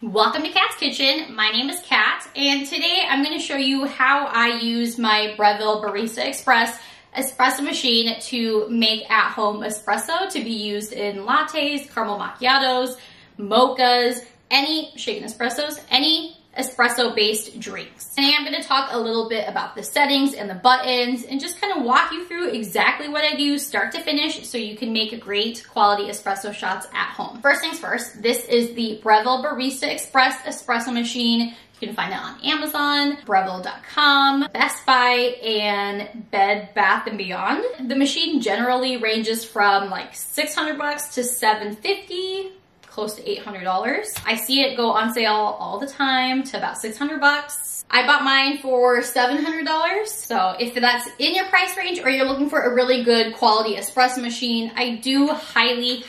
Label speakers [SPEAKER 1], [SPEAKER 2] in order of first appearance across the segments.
[SPEAKER 1] Welcome to Kat's Kitchen. My name is Kat, and today I'm going to show you how I use my Breville Barista Express espresso machine to make at-home espresso to be used in lattes, caramel macchiatos, mochas, any shaken espressos, any espresso-based drinks. Today I'm going to talk a little bit about the settings and the buttons and just kind of walk you through exactly what I do start to finish so you can make great quality espresso shots at home. First things first, this is the Breville Barista Express espresso machine. You can find it on Amazon, breville.com, Best Buy, and Bed Bath & Beyond. The machine generally ranges from like $600 to $750. Close to $800. I see it go on sale all the time to about $600. I bought mine for $700. So if that's in your price range or you're looking for a really good quality espresso machine, I do highly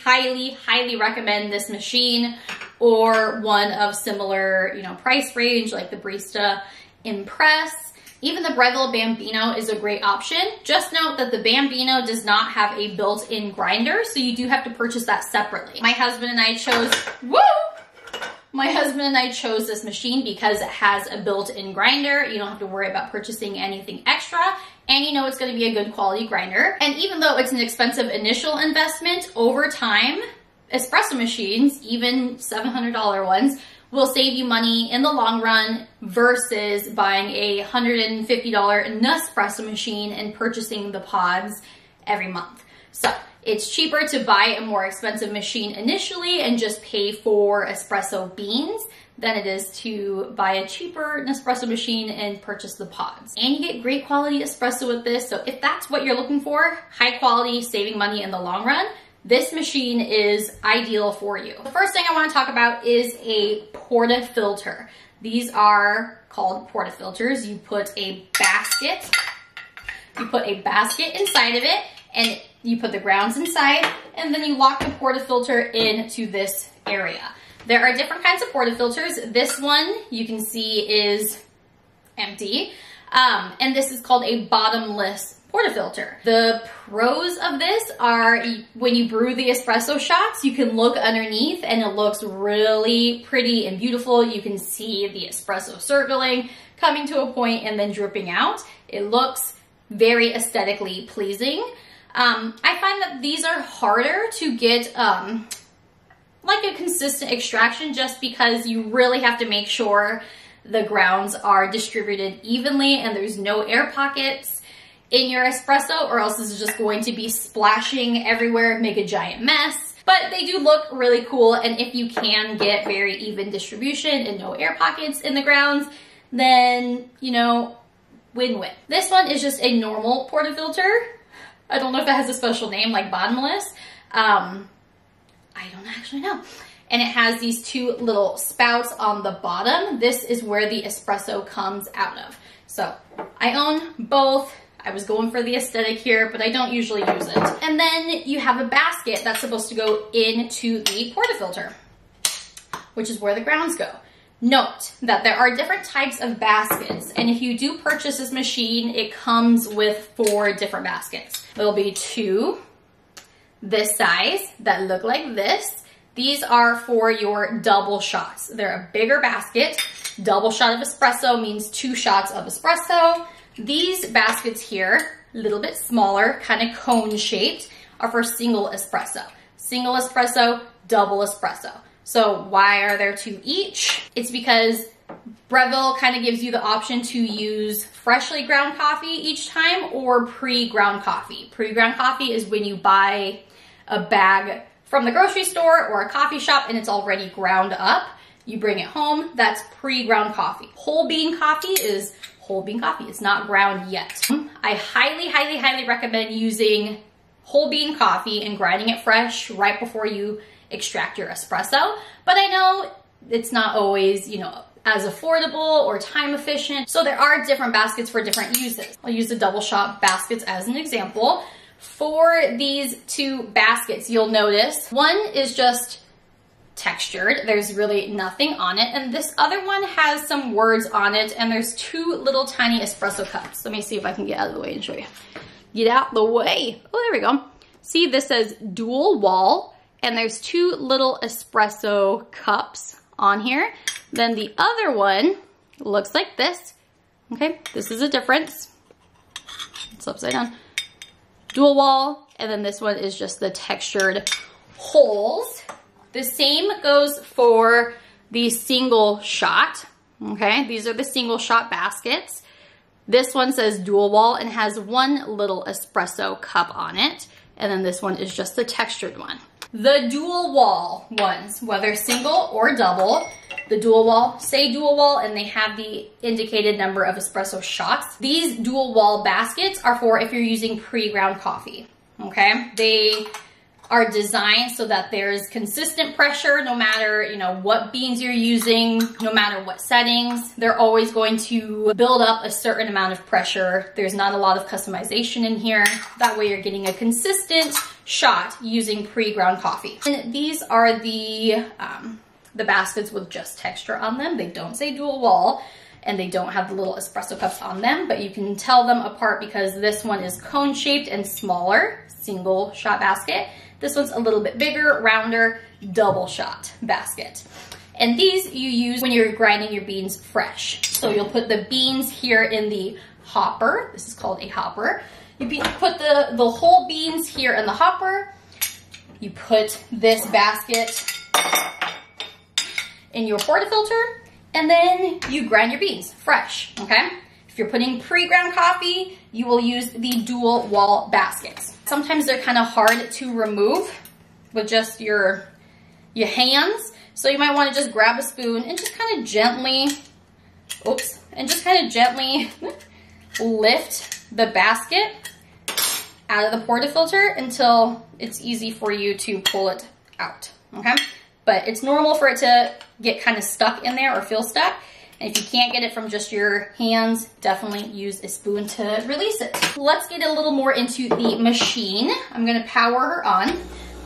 [SPEAKER 1] recommend this machine or one of similar, price range like the Barista Impress. Even the Breville Bambino is a great option. Just note that the Bambino does not have a built-in grinder, so you do have to purchase that separately. My husband and I chose this machine because it has a built-in grinder. You don't have to worry about purchasing anything extra, and you know it's gonna be a good quality grinder. And even though it's an expensive initial investment, over time, espresso machines, even $700 ones, will save you money in the long run versus buying a $150 Nespresso machine and purchasing the pods every month. So it's cheaper to buy a more expensive machine initially and just pay for espresso beans than it is to buy a cheaper Nespresso machine and purchase the pods. And you get great quality espresso with this. So if that's what you're looking for, high quality, saving money in the long run, this machine is ideal for you. The first thing I want to talk about is a portafilter. These are called portafilters. You put a basket inside of it, and you put the grounds inside, and then you lock the portafilter into this area. There are different kinds of portafilters. This one you can see is empty, and this is called a bottomless portafilter. The pros of this are when you brew the espresso shots, you can look underneath and it looks really pretty and beautiful. You can see the espresso circling, coming to a point and then dripping out. It looks very aesthetically pleasing. I find that these are harder to get like a consistent extraction just because you really have to make sure the grounds are distributed evenly and there's no air pockets in your espresso, or else this is just going to be splashing everywhere, make a giant mess. But they do look really cool, and if you can get very even distribution and no air pockets in the grounds, then, win-win. This one is just a normal portafilter. I don't know if it has a special name like bottomless. I don't actually know. And it has these two little spouts on the bottom. This is where the espresso comes out of. So I own both. I was going for the aesthetic here, but I don't usually use it. And then you have a basket that's supposed to go into the portafilter, which is where the grounds go. Note that there are different types of baskets, and if you do purchase this machine, it comes with 4 different baskets. There'll be 2 this size that look like this. These are for your double shots. They're a bigger basket. Double shot of espresso means 2 shots of espresso. These baskets here, a little bit smaller, kind of cone shaped, are for single espresso. Single espresso, double espresso. So why are there 2 each? It's because Breville kind of gives you the option to use freshly ground coffee each time or pre-ground coffee. Pre-ground coffee is when you buy a bag from the grocery store or a coffee shop and it's already ground up. You bring it home, that's pre-ground coffee. Whole bean coffee is whole bean coffee. It's not ground yet. I highly recommend using whole bean coffee and grinding it fresh right before you extract your espresso. But I know it's not always, as affordable or time efficient. So there are different baskets for different uses. I'll use the double shot baskets as an example. For these 2 baskets, you'll notice one is just textured. There's really nothing on it. And this other one has some words on it, and there's 2 little tiny espresso cups. Let me see if I can get out of the way and show you. Get out the way. Oh, there we go. See, this says dual wall, and there's 2 little espresso cups on here. Then the other one looks like this. Okay, this is a difference. It's upside down. Dual wall, and then this one is just the textured holes. The same goes for the single shot. Okay, these are the single shot baskets. This one says dual wall and has one little espresso cup on it. And then this one is just the textured one. The dual wall ones, whether single or double, the dual wall, say dual wall, and they have the indicated number of espresso shots. These dual wall baskets are for if you're using pre-ground coffee, okay? They are designed so that there's consistent pressure no matter, you know, what beans you're using, no matter what settings. They're always going to build up a certain amount of pressure. There's not a lot of customization in here. That way you're getting a consistent shot using pre-ground coffee. And these are the baskets with just texture on them. They don't say dual wall and they don't have the little espresso cups on them, but you can tell them apart because this one is cone shaped and smaller, single shot basket. This one's a little bit bigger, rounder, double shot basket. And these you use when you're grinding your beans fresh. So you'll put the beans here in the hopper. This is called a hopper. You put the whole beans here in the hopper. You put this basket in your portafilter, and then you grind your beans fresh, okay? If you're putting pre-ground coffee, you will use the dual wall baskets. Sometimes they're kind of hard to remove with just your hands. So you might want to just grab a spoon and just kind of gently, lift the basket out of the portafilter until it's easy for you to pull it out, okay? But it's normal for it to get kind of stuck in there or feel stuck. And if you can't get it from just your hands, definitely use a spoon to release it. Let's get a little more into the machine. I'm gonna power her on.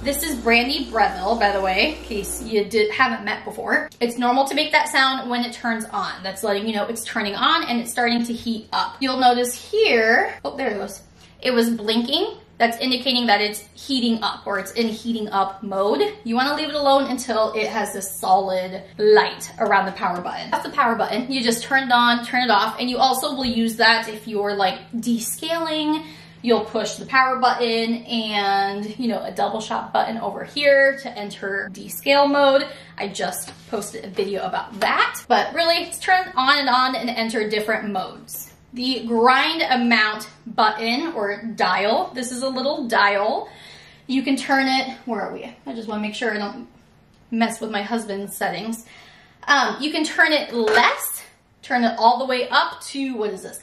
[SPEAKER 1] This is Brandy Breville, by the way, in case you haven't met before. It's normal to make that sound when it turns on. That's letting you know it's turning on and it's starting to heat up. You'll notice here, oh, there it goes. It was blinking. That's indicating that it's heating up or it's in heating up mode. You wanna leave it alone until it has this solid light around the power button. That's the power button. You just turn it on, turn it off, and you also will use that if you're like descaling. You'll push the power button and, you know, a double shot button over here to enter descale mode. I just posted a video about that, but really it's turn on and enter different modes. The grind amount button or dial, this is a little dial. You can turn it, where are we? I just wanna make sure I don't mess with my husband's settings. You can turn it less, turn it all the way up to, what is this?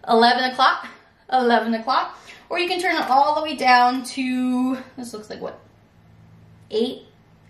[SPEAKER 1] 11 o'clock, or you can turn it all the way down to, this looks like what, 8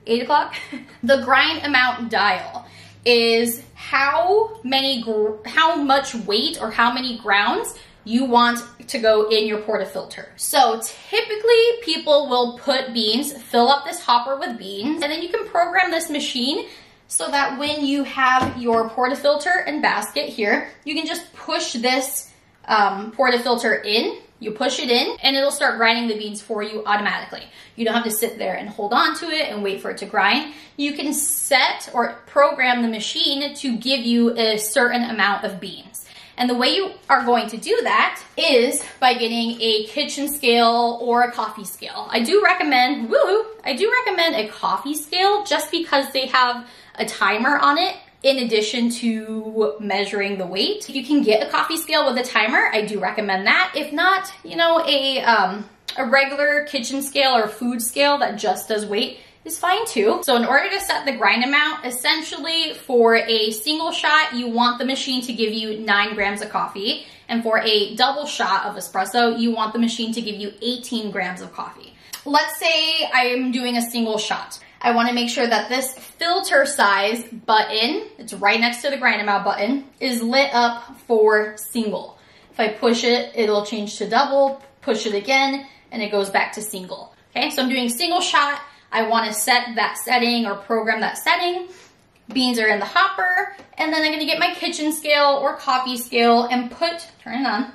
[SPEAKER 1] o'clock? The grind amount dial is how much weight or how many grounds you want to go in your portafilter. So typically people will put beans, fill up this hopper with beans, and then you can program this machine so that when you have your portafilter and basket here, you can just push this portafilter in. You push it in and it'll start grinding the beans for you automatically. You don't have to sit there and hold on to it and wait for it to grind. You can set or program the machine to give you a certain amount of beans. And the way you are going to do that is by getting a kitchen scale or a coffee scale. I do recommend a coffee scale just because they have a timer on it in addition to measuring the weight. If you can get a coffee scale with a timer, I do recommend that. If not, you know, a regular kitchen scale or food scale that just does weight is fine too. So in order to set the grind amount, essentially for a single shot, you want the machine to give you 9 grams of coffee. And for a double shot of espresso, you want the machine to give you 18 grams of coffee. Let's say I'm doing a single shot. I want to make sure that this filter size button, it's right next to the grind amount button, is lit up for single. If I push it, it'll change to double, push it again, and it goes back to single. Okay, so I'm doing single shot. I want to set that setting or program that setting. Beans are in the hopper, and then I'm going to get my kitchen scale or coffee scale and turn it on,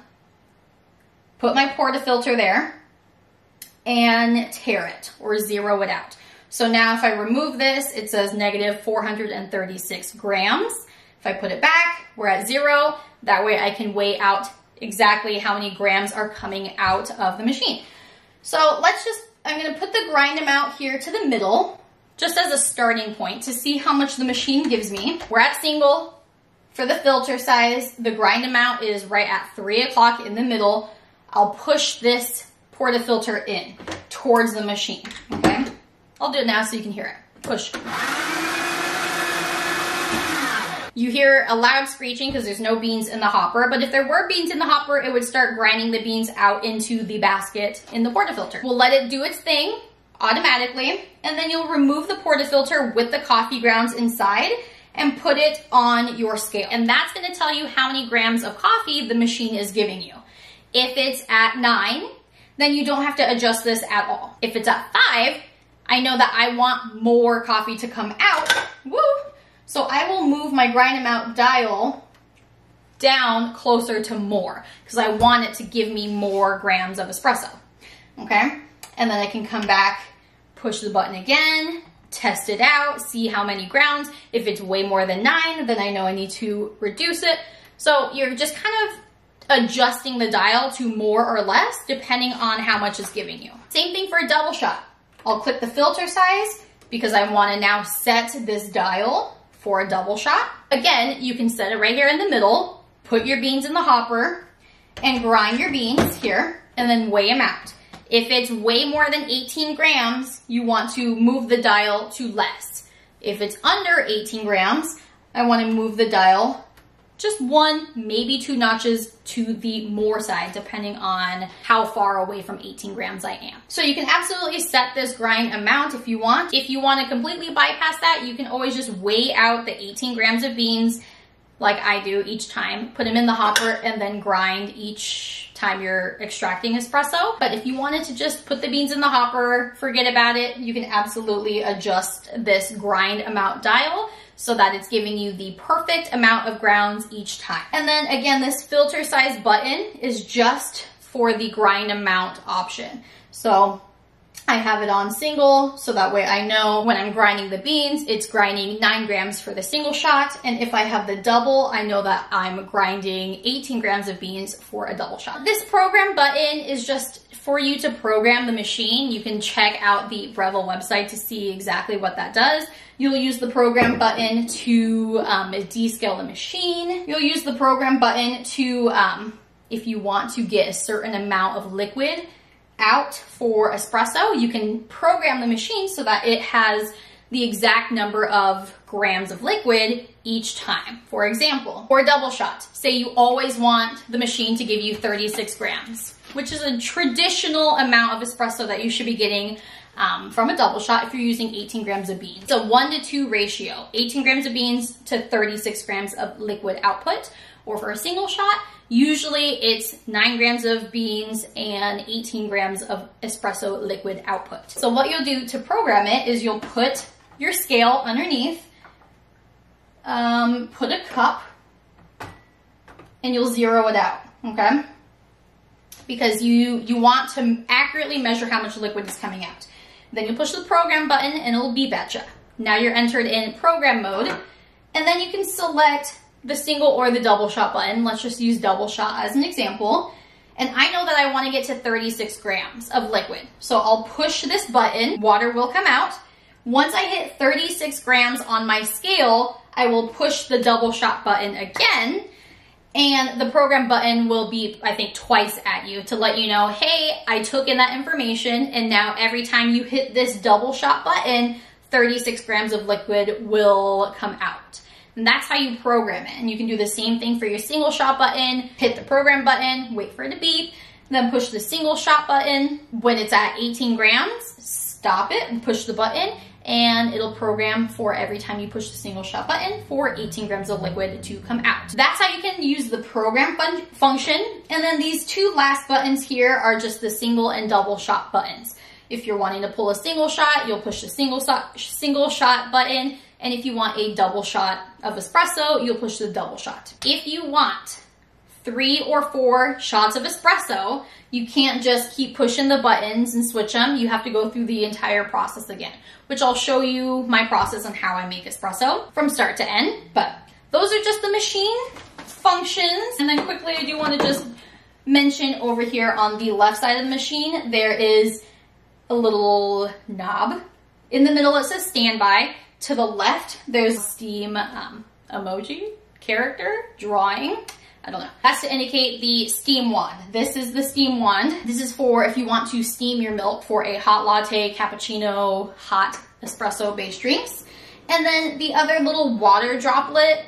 [SPEAKER 1] put my portafilter there, and tare it or zero it out. So now if I remove this, it says negative 436 grams. If I put it back, we're at 0. That way I can weigh out exactly how many grams are coming out of the machine. So I'm gonna put the grind amount here to the middle, just as a starting point to see how much the machine gives me. We're at single. For the filter size, the grind amount is right at 3 o'clock in the middle. I'll push this portafilter in towards the machine, okay? I'll do it now so you can hear it. Push. You hear a loud screeching because there's no beans in the hopper, but if there were beans in the hopper, it would start grinding the beans out into the basket in the portafilter. We'll let it do its thing automatically, and then you'll remove the portafilter with the coffee grounds inside and put it on your scale. And that's gonna tell you how many grams of coffee the machine is giving you. If it's at 9, then you don't have to adjust this at all. If it's at 5, I know that I want more coffee to come out. Woo! So I will move my grind amount dial down closer to more because I want it to give me more grams of espresso, okay? And then I can come back, push the button again, test it out, see how many grounds. If it's way more than 9, then I know I need to reduce it. So you're just kind of adjusting the dial to more or less depending on how much it's giving you. Same thing for a double shot. I'll click the filter size because I want to now set this dial for a double shot. Again, you can set it right here in the middle, put your beans in the hopper, and grind your beans here, and then weigh them out. If it's way more than 18 grams, you want to move the dial to less. If it's under 18 grams, I want to move the dial just 1, maybe 2 notches to the more side, depending on how far away from 18 grams I am. So you can absolutely set this grind amount if you want. If you want to completely bypass that, you can always just weigh out the 18 grams of beans like I do each time, put them in the hopper, and then grind each time you're extracting espresso. But if you wanted to just put the beans in the hopper, forget about it, you can absolutely adjust this grind amount dial so that it's giving you the perfect amount of grounds each time. And then again, this filter size button is just for the grind amount option. So I have it on single, so that way I know when I'm grinding the beans, it's grinding 9 grams for the single shot. And if I have the double, I know that I'm grinding 18 grams of beans for a double shot. This program button is just for you to program the machine. You can check out the Breville website to see exactly what that does. You'll use the program button to descale the machine. You'll use the program button to, if you want to get a certain amount of liquid out for espresso, you can program the machine so that it has the exact number of grams of liquid each time. For example, for a double shot, say you always want the machine to give you 36 grams, which is a traditional amount of espresso that you should be getting from a double shot if you're using 18 grams of beans. It's a 1-to-2 ratio, 18 grams of beans to 36 grams of liquid output. Or for a single shot, usually it's 9 grams of beans and 18 grams of espresso liquid output. So what you'll do to program it is you'll put your scale underneath, put a cup, and you'll zero it out, okay? Because you want to accurately measure how much liquid is coming out. Then you push the program button and it'll beep at you. Now you're entered in program mode, and then you can select the single or the double shot button. Let's just use double shot as an example. And I know that I want to get to 36 grams of liquid. So I'll push this button, water will come out. Once I hit 36 grams on my scale, I will push the double shot button again, and the program button will beep, I think, twice at you to let you know, hey, I took in that information, and now every time you hit this double shot button, 36 grams of liquid will come out. And that's how you program it. And you can do the same thing for your single shot button. Hit the program button, wait for it to beep, then push the single shot button. When it's at 18 grams, stop it and push the button, and it'll program for every time you push the single shot button for 18 grams of liquid to come out. That's how you can use the program function. And then these 2 last buttons here are just the single and double shot buttons. If you're wanting to pull a single shot, you'll push the single shot button. And if you want a double shot of espresso, you'll push the double shot. If you want 3 or 4 shots of espresso. You can't just keep pushing the buttons and switch them. You have to go through the entire process again, which I'll show you my process on how I make espresso from start to end. But those are just the machine functions. And then quickly, I do want to just mention over here on the left side of the machine, there is a little knob. In the middle, it says standby. To the left, there's steam emoji, character, drawing. I don't know. That's to indicate the steam wand. This is the steam wand. This is for if you want to steam your milk for a hot latte, cappuccino, hot espresso based drinks. And then the other little water droplet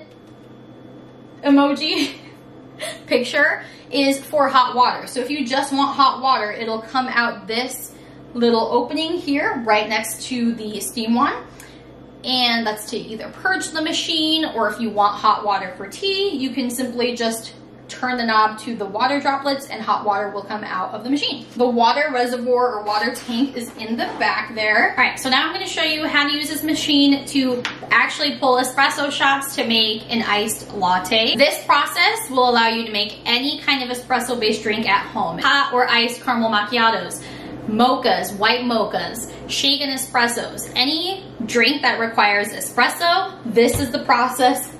[SPEAKER 1] emoji picture is for hot water. So if you just want hot water, it'll come out this little opening here right next to the steam wand. And that's to either purge the machine, or if you want hot water for tea, you can simply just turn the knob to the water droplets and hot water will come out of the machine. The water reservoir or water tank is in the back there. All right, so now I'm gonna show you how to use this machine to actually pull espresso shots to make an iced latte. This process will allow you to make any kind of espresso-based drink at home. Hot or iced caramel macchiatos, mochas, white mochas, shaken espressos, any drink that requires espresso, this is the process.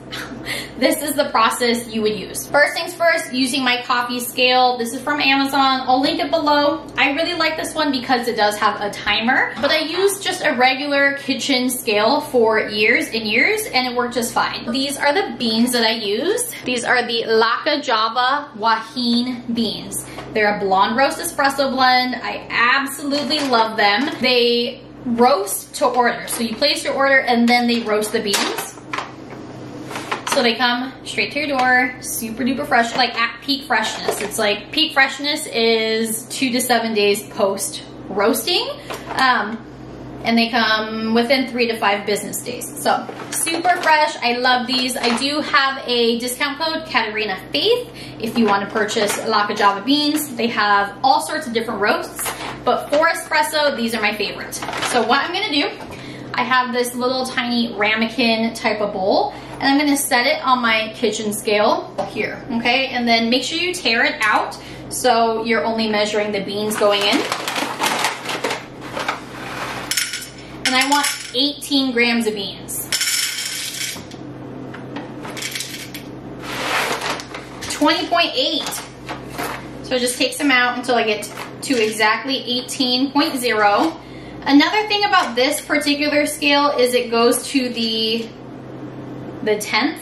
[SPEAKER 1] This is the process you would use. First things first, using my coffee scale. This is from Amazon. I'll link it below. I really like this one because it does have a timer, but I used just a regular kitchen scale for years and years, and it worked just fine. These are the beans that I use. These are the Latte Java Wahine beans. They're a blonde roast espresso blend. I absolutely love them. They roast to order. So you place your order and then they roast the beans. So they come straight to your door, super duper fresh, like at peak freshness. It's like peak freshness is 2 to 7 days post roasting. And they come within 3 to 5 business days. So super fresh. I love these. I do have a discount code, Katarina Faith, if you want to purchase Latte Java beans. They have all sorts of different roasts, but for espresso, these are my favorite. So what I'm gonna do, I have this little tiny ramekin type of bowl, and I'm gonna set it on my kitchen scale here, okay? And then make sure you tear it out so you're only measuring the beans going in. And I want 18 grams of beans. 20.8. So it just takes them out until I get to exactly 18.0. Another thing about this particular scale is it goes to the 10th.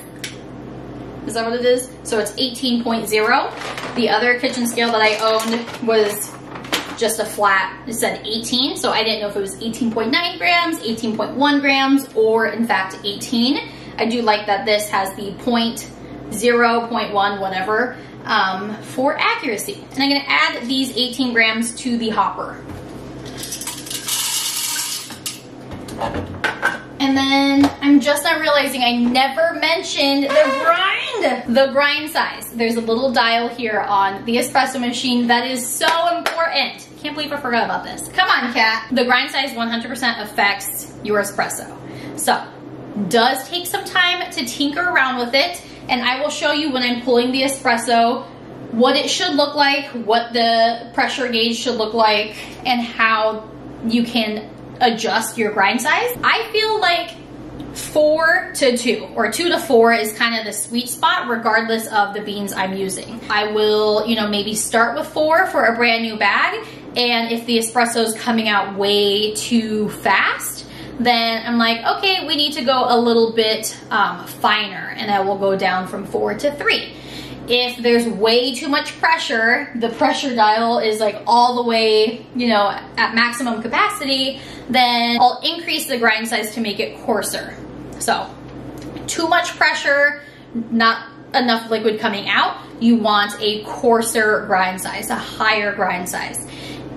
[SPEAKER 1] Is that what it is? So it's 18.0. The other kitchen scale that I owned was just a flat, it said 18, so I didn't know if it was 18.9 grams, 18.1 grams, or in fact 18. I do like that this has the 0.0, 0.1, whatever, for accuracy. And I'm gonna add these 18 grams to the hopper. And then I'm just not realizing I never mentioned the grind size. There's a little dial here on the espresso machine that is so important. Can't believe I forgot about this. Come on, cat. The grind size 100% affects your espresso. So, does take some time to tinker around with it, and I will show you when I'm pulling the espresso what it should look like, what the pressure gauge should look like, and how you can adjust your grind size. I feel like 4 to 2 or 2 to 4 is kind of the sweet spot regardless of the beans I'm using. I will, you know, maybe start with 4 for a brand new bag, and if the espresso is coming out way too fast, then I'm like, okay, we need to go a little bit finer, and I will go down from 4 to 3. If there's way too much pressure, the pressure dial is like all the way, you know, at maximum capacity, then I'll increase the grind size to make it coarser. So, too much pressure, not enough liquid coming out, you want a coarser grind size, a higher grind size.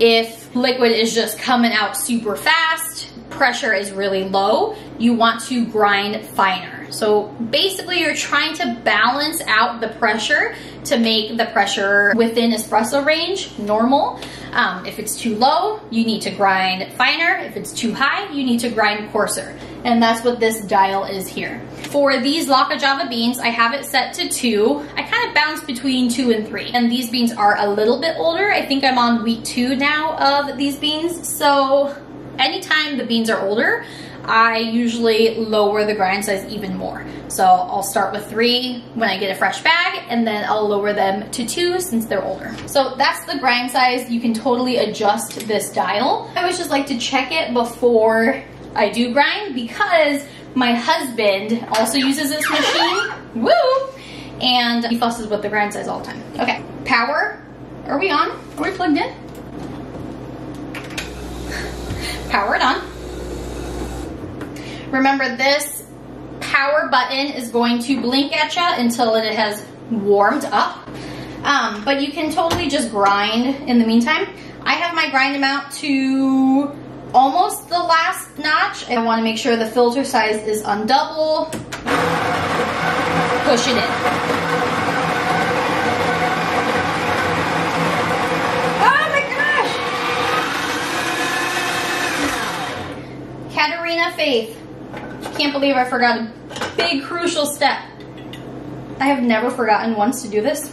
[SPEAKER 1] If liquid is just coming out super fast, pressure is really low, you want to grind finer. So basically you're trying to balance out the pressure to make the pressure within espresso range normal. If it's too low, you need to grind finer. If it's too high, you need to grind coarser. And that's what this dial is here. For these Laka Java beans, I have it set to 2. I kind of bounce between 2 and 3. And these beans are a little bit older. I think I'm on week 2 now of these beans. So anytime the beans are older, I usually lower the grind size even more. So I'll start with 3 when I get a fresh bag, and then I'll lower them to 2 since they're older. So that's the grind size. You can totally adjust this dial. I always just like to check it before I do grind because my husband also uses this machine. Woo! And he fusses with the grind size all the time. Okay, power. Are we on? Are we plugged in? Power it on. Remember, this power button is going to blink at you until it has warmed up. But you can totally just grind in the meantime. I have my grind amount to almost the last notch. I want to make sure the filter size is on double. Push it in. Oh my gosh! Katarina Faith. Can't believe I forgot a big crucial step. I have never forgotten once to do this.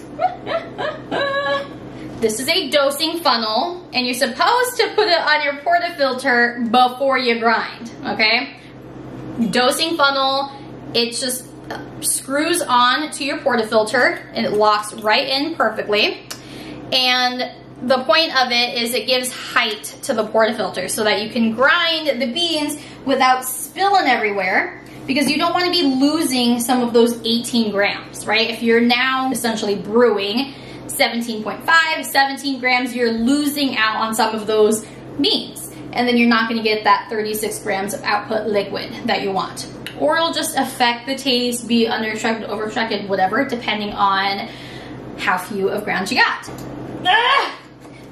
[SPEAKER 1] This is a dosing funnel, and you're supposed to put it on your portafilter before you grind, okay? Dosing funnel, it just screws on to your portafilter, and it locks right in perfectly. And the point of it is it gives height to the portafilter so that you can grind the beans without spilling everywhere, because you don't want to be losing some of those 18 grams, right? If you're now essentially brewing 17.5, 17 grams, you're losing out on some of those beans. And then you're not going to get that 36 grams of output liquid that you want. Or it'll just affect the taste, be under-extracted, over-extracted, whatever, depending on how few of grounds you got.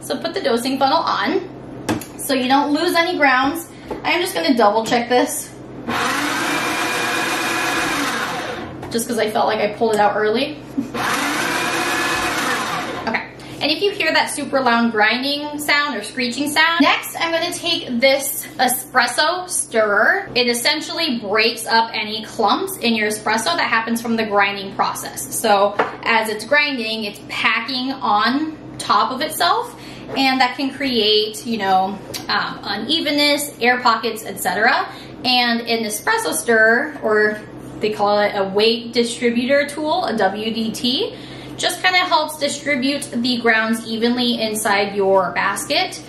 [SPEAKER 1] So put the dosing funnel on so you don't lose any grounds. I'm just going to double check this. Just because I felt like I pulled it out early. Okay, and if you hear that super loud grinding sound or screeching sound, next I'm going to take this espresso stirrer. It essentially breaks up any clumps in your espresso that happens from the grinding process. So as it's grinding, it's packing on top of itself, and that can create, you know, unevenness, air pockets, etc. And an espresso stirrer, or they call it a weight distributor tool, a WDT, just kind of helps distribute the grounds evenly inside your basket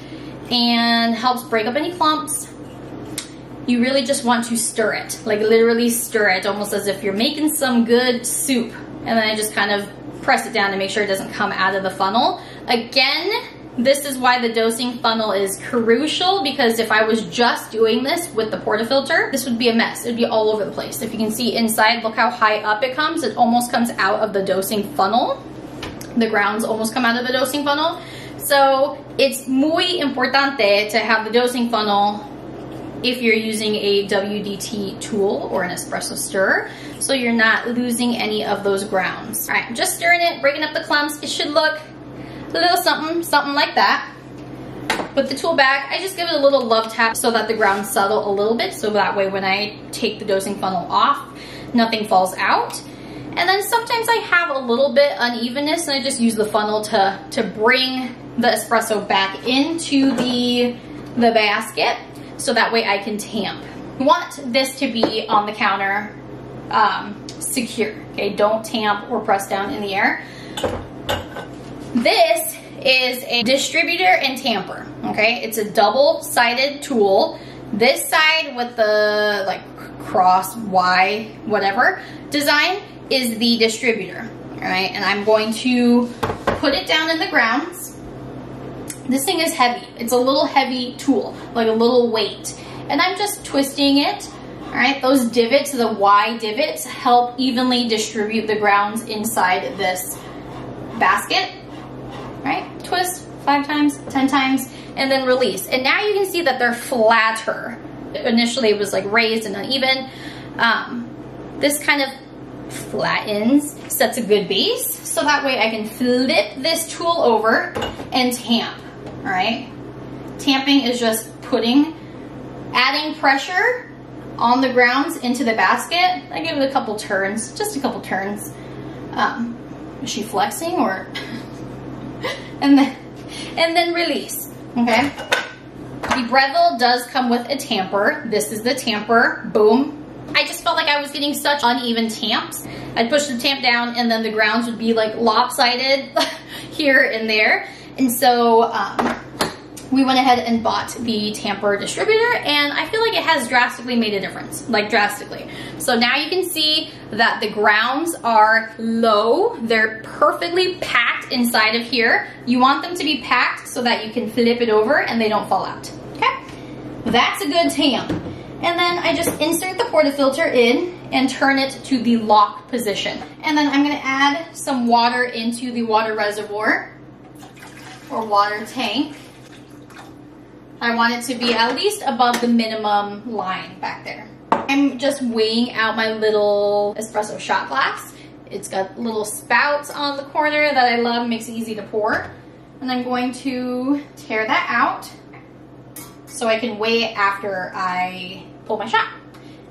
[SPEAKER 1] and helps break up any clumps. You really just want to stir it, like literally stir it, almost as if you're making some good soup. And then I just kind of press it down to make sure it doesn't come out of the funnel. Again, this is why the dosing funnel is crucial, because if I was just doing this with the portafilter, this would be a mess. It'd be all over the place. If you can see inside, look how high up it comes. It almost comes out of the dosing funnel. The grounds almost come out of the dosing funnel. So it's muy importante to have the dosing funnel if you're using a WDT tool or an espresso stirrer, so you're not losing any of those grounds. All right, I'm just stirring it, breaking up the clumps. It should look a little something like that. Put the tool back. I just give it a little love tap so that the grounds settle a little bit, so that way when I take the dosing funnel off, nothing falls out. And then sometimes I have a little bit unevenness, and I just use the funnel to bring the espresso back into the basket, so that way I can tamp. You want this to be on the counter secure, okay? Don't tamp or press down in the air. This is a distributor and tamper, okay? It's a double-sided tool. This side with the like cross Y whatever design is the distributor, all right? And I'm going to put it down in the grounds. This thing is heavy. It's a little heavy tool, like a little weight. And I'm just twisting it, all right? Those divots, the Y divots, help evenly distribute the grounds inside this basket. Right? Twist 5 times, 10 times, and then release. And now you can see that they're flatter. Initially it was like raised and uneven. This kind of flattens, sets a good base, so that way I can flip this tool over and tamp. right? Tamping is just adding pressure on the grounds into the basket. I give it a couple turns, just a couple turns. Is she flexing or? and then release, okay? The breville does come with a tamper. This is the tamper, boom. I just felt like I was getting such uneven tamps. I'd push the tamp down and then the grounds would be like lopsided here and there. And so we went ahead and bought the tamper distributor, and I feel like it has drastically made a difference, like drastically. So now you can see that the grounds are low. They're perfectly packed inside of here. You want them to be packed so that you can flip it over and they don't fall out, okay? That's a good tamp. And then I just insert the portafilter in and turn it to the lock position. And then I'm gonna add some water into the water reservoir or water tank. I want it to be at least above the minimum line back there. I'm just weighing out my little espresso shot glass. It's got little spouts on the corner that I love, makes it easy to pour. And I'm going to tear that out so I can weigh it after I pull my shot.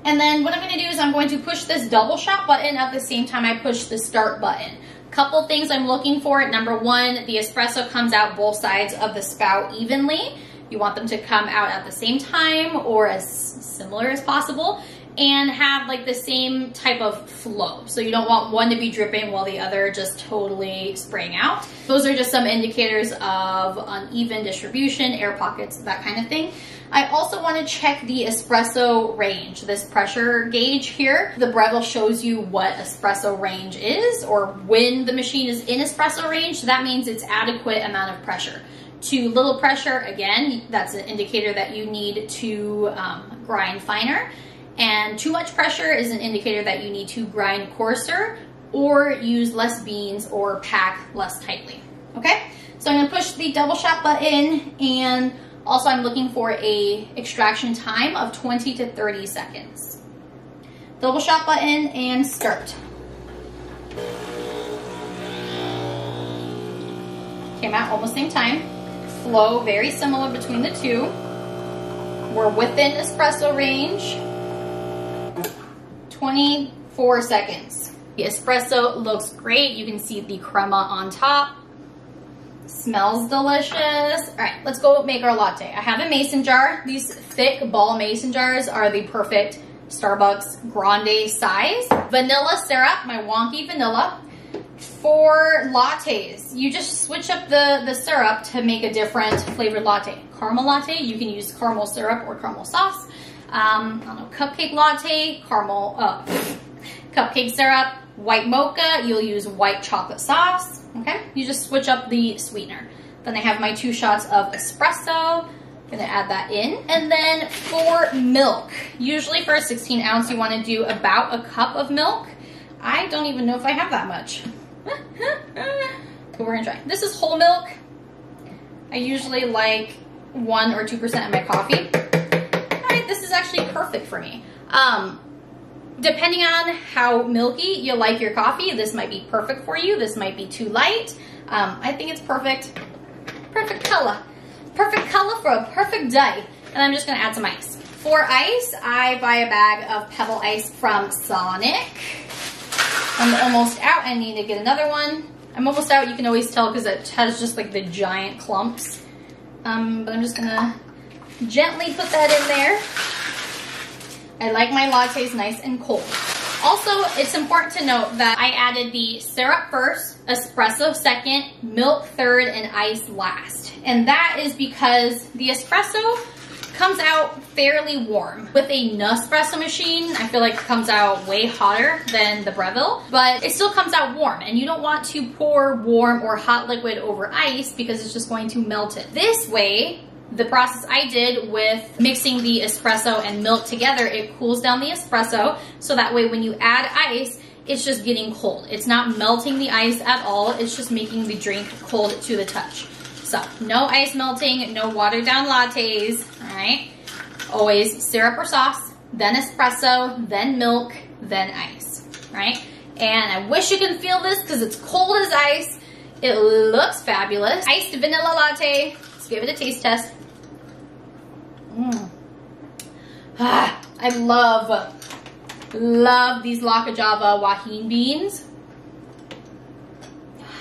[SPEAKER 1] And then what I'm gonna do is I'm going to push this double shot button at the same time I push the start button. Couple things I'm looking for. Number one, the espresso comes out both sides of the spout evenly. You want them to come out at the same time or as similar as possible and have like the same type of flow. So you don't want one to be dripping while the other just totally spraying out. Those are just some indicators of uneven distribution, air pockets, that kind of thing. I also want to check the espresso range, this pressure gauge here. The breville shows you what espresso range is, or when the machine is in espresso range. So that means it's adequate amount of pressure. Too little pressure, again, that's an indicator that you need to grind finer. And too much pressure is an indicator that you need to grind coarser or use less beans or pack less tightly, okay? So I'm gonna push the double shot button, and also I'm looking for a extraction time of 20 to 30 seconds. Double shot button and start. Came out almost same time. Flow very similar between the two. We're within espresso range. 24 seconds. The espresso looks great. You can see the crema on top. Smells delicious. All right, let's go make our latte. I have a mason jar. These thick ball mason jars are the perfect Starbucks grande size. Vanilla syrup, my wonky vanilla. For lattes, you just switch up the syrup to make a different flavored latte. Caramel latte, you can use caramel syrup or caramel sauce. I don't know, cupcake latte, cupcake syrup. White mocha, you'll use white chocolate sauce, okay? You just switch up the sweetener. Then I have my 2 shots of espresso. Gonna add that in. And then for milk, usually for a 16 ounce, you wanna do about a cup of milk. I don't even know if I have that much. But we're gonna try. This is whole milk. I usually like 1 or 2% of my coffee. All right, this is actually perfect for me. Depending on how milky you like your coffee, this might be perfect for you. This might be too light. I think it's perfect. Perfect color. Perfect color for a perfect day. And I'm just gonna add some ice. For ice, I buy a bag of pebble ice from Sonic. I'm almost out. I need to get another one. I'm almost out. You can always tell because it has just like the giant clumps. But I'm just gonna gently put that in there. I like my lattes nice and cold. Also, it's important to note that I added the syrup first, espresso second, milk third, and ice last. And that is because the espresso comes out fairly warm. With a Nespresso machine, I feel like it comes out way hotter than the Breville, but it still comes out warm, and you don't want to pour warm or hot liquid over ice because it's just going to melt it. This way, the process I did with mixing the espresso and milk together, it cools down the espresso, so that way when you add ice, it's just getting cold. It's not melting the ice at all, it's just making the drink cold to the touch. So, no ice melting, no watered down lattes, all right? Always syrup or sauce, then espresso, then milk, then ice, right? And I wish you can feel this because it's cold as ice. It looks fabulous. Iced vanilla latte, Let's give it a taste test. I love these Lakajava Wahine beans.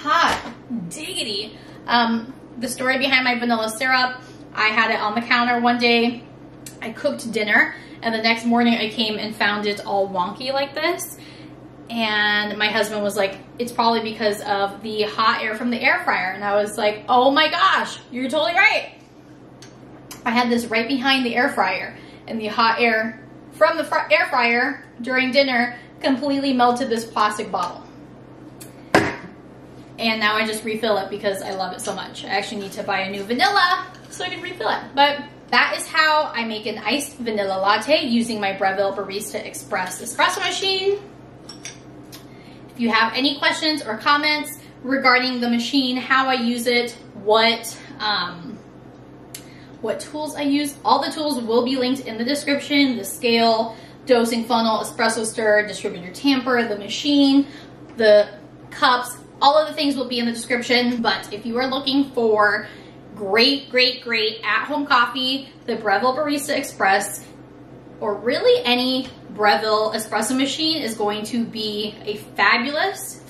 [SPEAKER 1] Hot diggity. The story behind my vanilla syrup, I had it on the counter one day. I cooked dinner, and the next morning I came and found it all wonky like this. And my husband was like, it's probably because of the hot air from the air fryer. And I was like, oh my gosh, you're totally right. I had this right behind the air fryer, and the hot air from the air fryer during dinner completely melted this plastic bottle. And now I just refill it because I love it so much. I actually need to buy a new vanilla so I can refill it. But that is how I make an iced vanilla latte using my Breville Barista Express espresso machine. If you have any questions or comments regarding the machine, how I use it, what tools I use, all the tools will be linked in the description. The scale, dosing funnel, espresso stir, distributor tamper, the machine, the cups, all of the things will be in the description. But if you are looking for great at-home coffee, the Breville Barista Express, or really any Breville espresso machine, is going to be a fabulous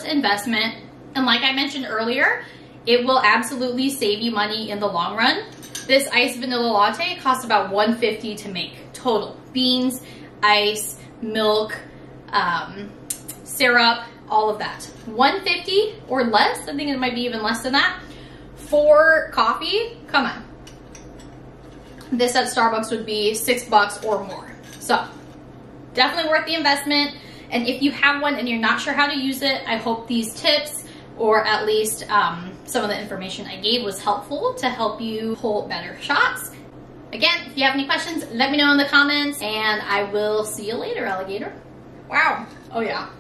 [SPEAKER 1] investment. And like I mentioned earlier, it will absolutely save you money in the long run. This iced vanilla latte costs about $1.50 to make total. Beans, ice, milk, syrup, all of that. $1.50 or less. I think it might be even less than that. For coffee, come on. This at Starbucks would be $6 or more. So definitely worth the investment. And if you have one and you're not sure how to use it, I hope these tips, or at least some of the information I gave, was helpful to help you pull better shots. Again, if you have any questions, let me know in the comments, and I will see you later, alligator. Wow. Oh yeah.